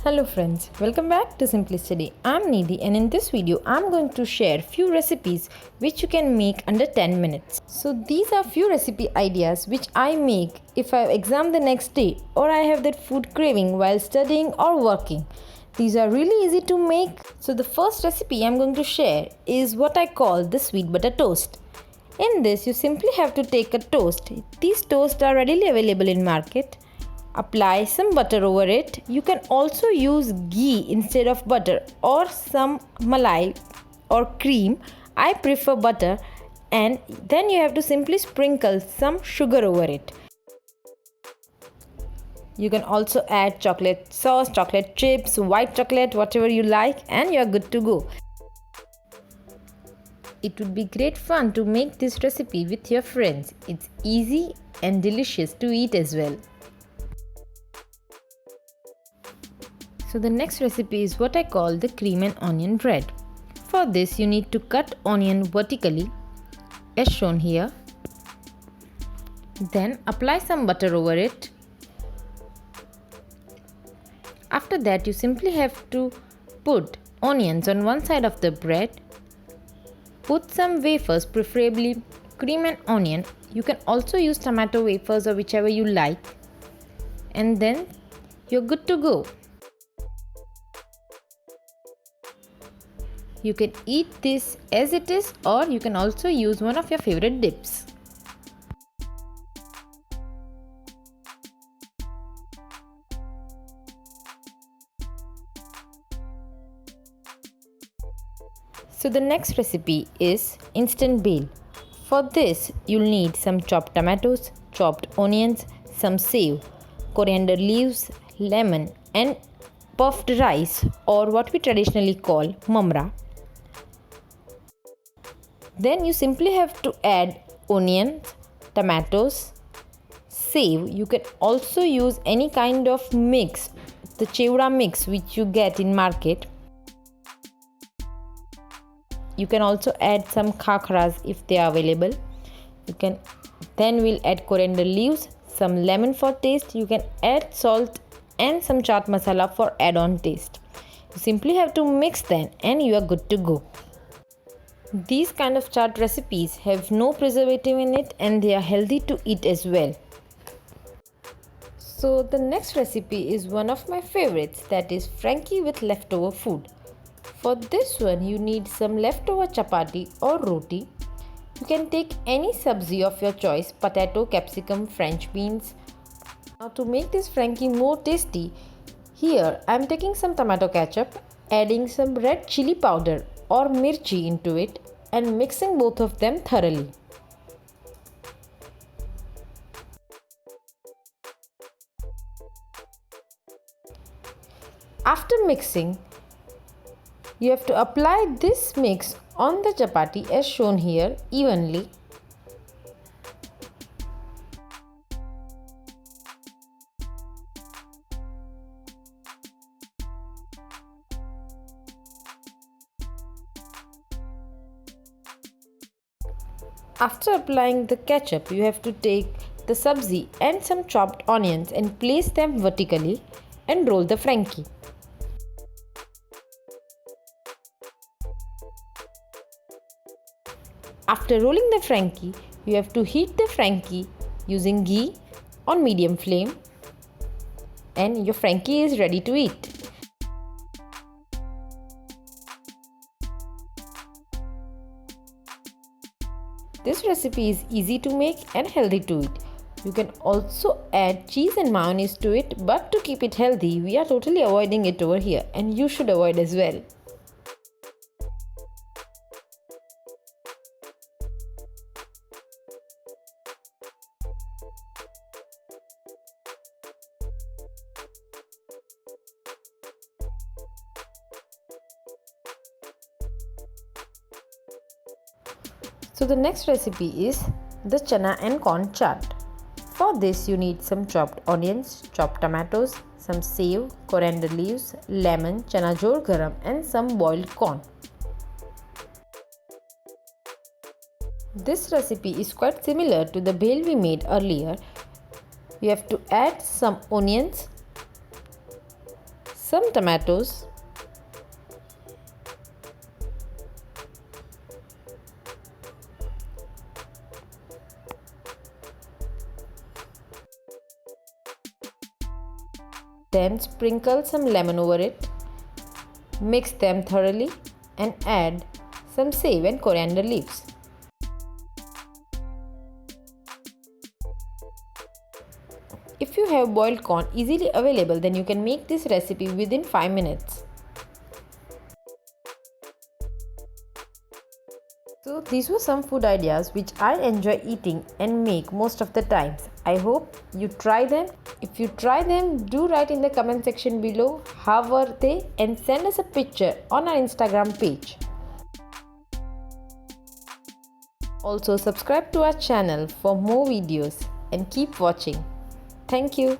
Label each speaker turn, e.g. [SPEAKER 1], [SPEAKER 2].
[SPEAKER 1] Hello friends, welcome back to Simply Study. I'm Nidhi and in this video I'm going to share few recipes which you can make under 10 minutes. So these are few recipe ideas which I make if I have exam the next day or I have that food craving while studying or working. These are really easy to make. So the first recipe I'm going to share is what I call the sweet butter toast. In this you simply have to take a toast. These toasts are readily available in market. Apply some butter over it. You can also use ghee instead of butter or some malai or cream. I prefer butter, and then you have to simply sprinkle some sugar over it. You can also add chocolate sauce, chocolate chips, white chocolate, whatever you like, and you're good to go. It would be great fun to make this recipe with your friends. It's easy and delicious to eat as well. So the next recipe is what I call the cream and onion bread. For this you need to cut onion vertically as shown here. Then apply some butter over it. After that you simply have to put onions on one side of the bread. Put some wafers, preferably cream and onion. You can also use tomato wafers or whichever you like. And then you're good to go. You can eat this as it is, or you can also use one of your favorite dips. So the next recipe is instant bale. For this you'll need some chopped tomatoes, chopped onions, some save, coriander leaves, lemon and puffed rice, or what we traditionally call mamra. Then you simply have to add onions, tomatoes, save. You can also use any kind of mix, the chevra mix which you get in market. You can also add some khakras if they are available. Then we'll add coriander leaves, some lemon for taste. You can add salt and some chaat masala for add-on taste. You simply have to mix them and you are good to go. These kind of chaat recipes have no preservative in it and they are healthy to eat as well. So the next recipe is one of my favorites, that is Frankie with leftover food. For this one you need some leftover chapati or roti. You can take any sabzi of your choice, potato, capsicum, French beans. Now to make this Frankie more tasty, here I am taking some tomato ketchup, adding some red chili powder or mirchi into it and mixing both of them thoroughly. After mixing, you have to apply this mix on the chapati as shown here evenly. After applying the ketchup, you have to take the sabzi and some chopped onions and place them vertically and roll the Frankie. After rolling the Frankie, you have to heat the Frankie using ghee on medium flame and your Frankie is ready to eat. This recipe is easy to make and healthy to eat. You can also add cheese and mayonnaise to it, but to keep it healthy, we are totally avoiding it over here and you should avoid as well. So the next recipe is the chana and corn chaat. For this you need some chopped onions, chopped tomatoes, some save, coriander leaves, lemon, chana jor garam and some boiled corn. This recipe is quite similar to the bhel we made earlier. You have to add some onions, some tomatoes, then sprinkle some lemon over it, mix them thoroughly and add some sage and coriander leaves. If you have boiled corn easily available, then you can make this recipe within 5 minutes. So these were some food ideas which I enjoy eating and make most of the times. I hope you try them. If you try them, do write in the comment section below how were they and send us a picture on our Instagram page. Also subscribe to our channel for more videos and keep watching. Thank you.